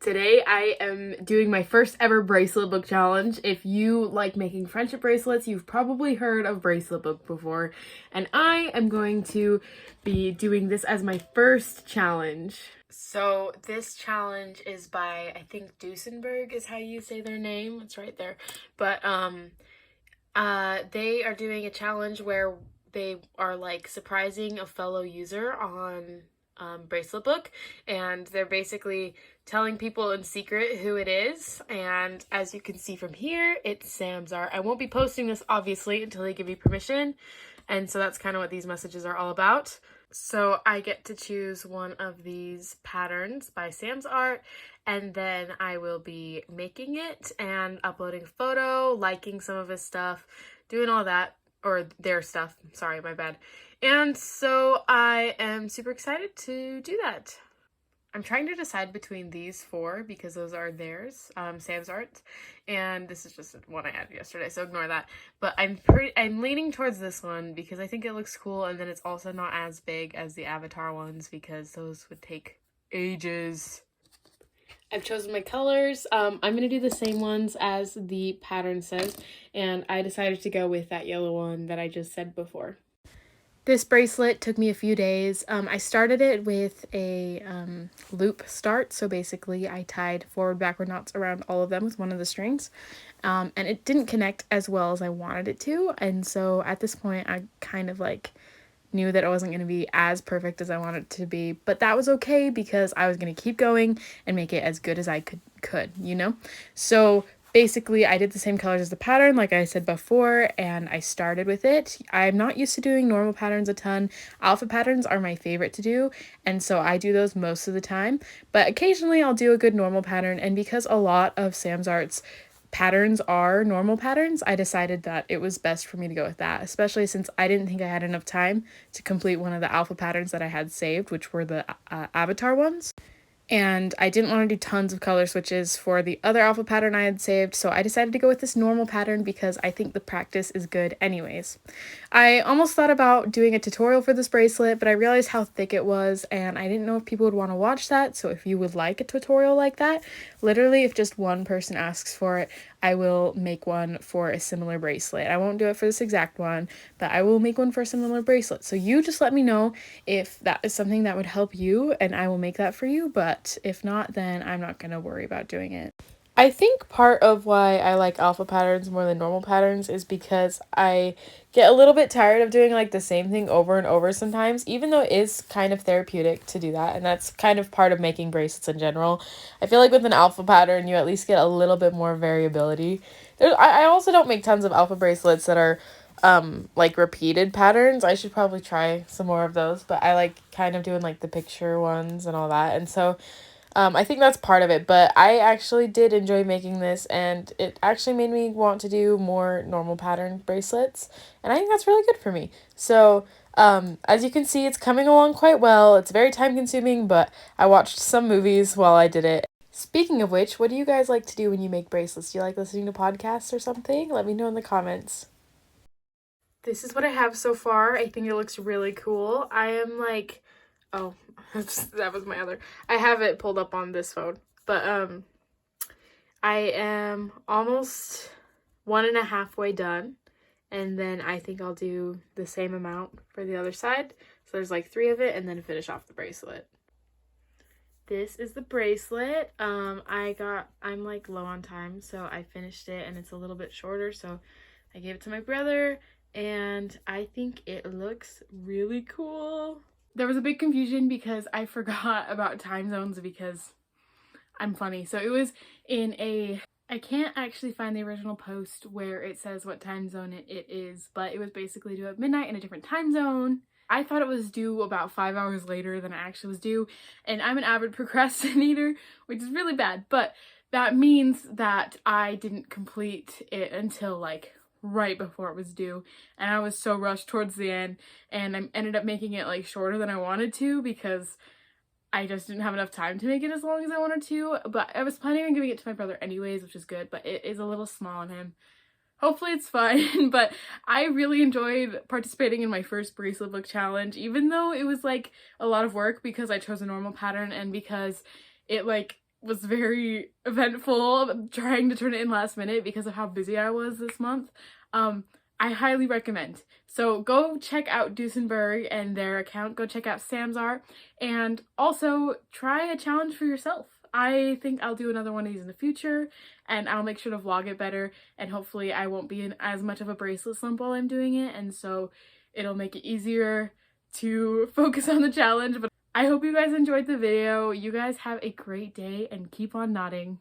Today I am doing my first ever bracelet book challenge. If you like making friendship bracelets, you've probably heard of Bracelet Book before. And I am going to be doing this as my first challenge. So this challenge is by, I think Duesenberg is how you say their name. It's right there. But they are doing a challenge where they are like surprising a fellow user on Bracelet Book, and they're basically telling people in secret who it is. And as you can see from here, it's Sam's art. I won't be posting this obviously until they give me permission, and so that's kind of what these messages are all about. So I get to choose one of these patterns by Sam's art, and then I will be making it and uploading a photo, liking some of his stuff, doing all that, or their stuff, sorry, my bad. And so I am super excited to do that. I'm trying to decide between these four because those are theirs, Sam's art, and this is just one I had yesterday, so ignore that. But I'm leaning towards this one because I think it looks cool, and then it's also not as big as the Avatar ones because those would take ages. I've chosen my colors. I'm going to do the same ones as the pattern says, and I decided to go with that yellow one that I just said before. This bracelet took me a few days. I started it with a loop start, so basically I tied forward backward knots around all of them with one of the strings, and it didn't connect as well as I wanted it to, and so at this point I kind of like knew that it wasn't going to be as perfect as I wanted it to be, but that was okay because I was going to keep going and make it as good as I could, you know? So basically, I did the same colors as the pattern, like I said before, and I started with it. I'm not used to doing normal patterns a ton. Alpha patterns are my favorite to do, and so I do those most of the time, but occasionally I'll do a good normal pattern, and because a lot of Sam's Art's patterns are normal patterns, I decided that it was best for me to go with that, especially since I didn't think I had enough time to complete one of the alpha patterns that I had saved, which were the Avatar ones. And I didn't want to do tons of color switches for the other alpha pattern I had saved, so I decided to go with this normal pattern because I think the practice is good anyways. I almost thought about doing a tutorial for this bracelet, but I realized how thick it was, and I didn't know if people would want to watch that, so if you would like a tutorial like that, literally if just one person asks for it, I will make one for a similar bracelet. I won't do it for this exact one, but I will make one for a similar bracelet. So you just let me know if that is something that would help you, and I will make that for you, but if not, then I'm not going to worry about doing it. I think part of why I like alpha patterns more than normal patterns is because I get a little bit tired of doing like the same thing over and over sometimes, even though it is kind of therapeutic to do that, and that's kind of part of making bracelets in general. I feel like with an alpha pattern, you at least get a little bit more variability. I also don't make tons of alpha bracelets that are like repeated patterns. I should probably try some more of those, but I like kind of doing like the picture ones and all that, and so I think that's part of it, but I actually did enjoy making this, and it actually made me want to do more normal pattern bracelets, and I think that's really good for me. So, as you can see, it's coming along quite well. It's very time consuming, but I watched some movies while I did it. Speaking of which, what do you guys like to do when you make bracelets? Do you like listening to podcasts or something? Let me know in the comments. This is what I have so far. I think it looks really cool. I am like, oh, that was my other. I have it pulled up on this phone, but I am almost 1.5 way done, and then I think I'll do the same amount for the other side. So there's like 3 of it, and then finish off the bracelet. This is the bracelet. I'm like low on time, so I finished it, and it's a little bit shorter, so I gave it to my brother, and I think it looks really cool. There was a big confusion because I forgot about time zones because I'm funny. So it was in I can't actually find the original post where it says what time zone it is, but it was basically due at midnight in a different time zone. I thought it was due about 5 hours later than it actually was due, and I'm an avid procrastinator, which is really bad, but that means that I didn't complete it until like right before it was due, and I was so rushed towards the end, and I ended up making it like shorter than I wanted to because I just didn't have enough time to make it as long as I wanted to, but I was planning on giving it to my brother anyways, which is good, but it is a little small on him. Hopefully it's fine, but I really enjoyed participating in my first bracelet book challenge, even though it was like a lot of work because I chose a normal pattern and because it like was very eventful, trying to turn it in last minute because of how busy I was this month. I highly recommend. So go check out Duesenberg and their account. Go check out Sam's art, and also try a challenge for yourself. I think I'll do another one of these in the future, and I'll make sure to vlog it better, and hopefully I won't be in as much of a bracelet slump while I'm doing it, and so it'll make it easier to focus on the challenge. But I hope you guys enjoyed the video. You guys have a great day and keep on knotting.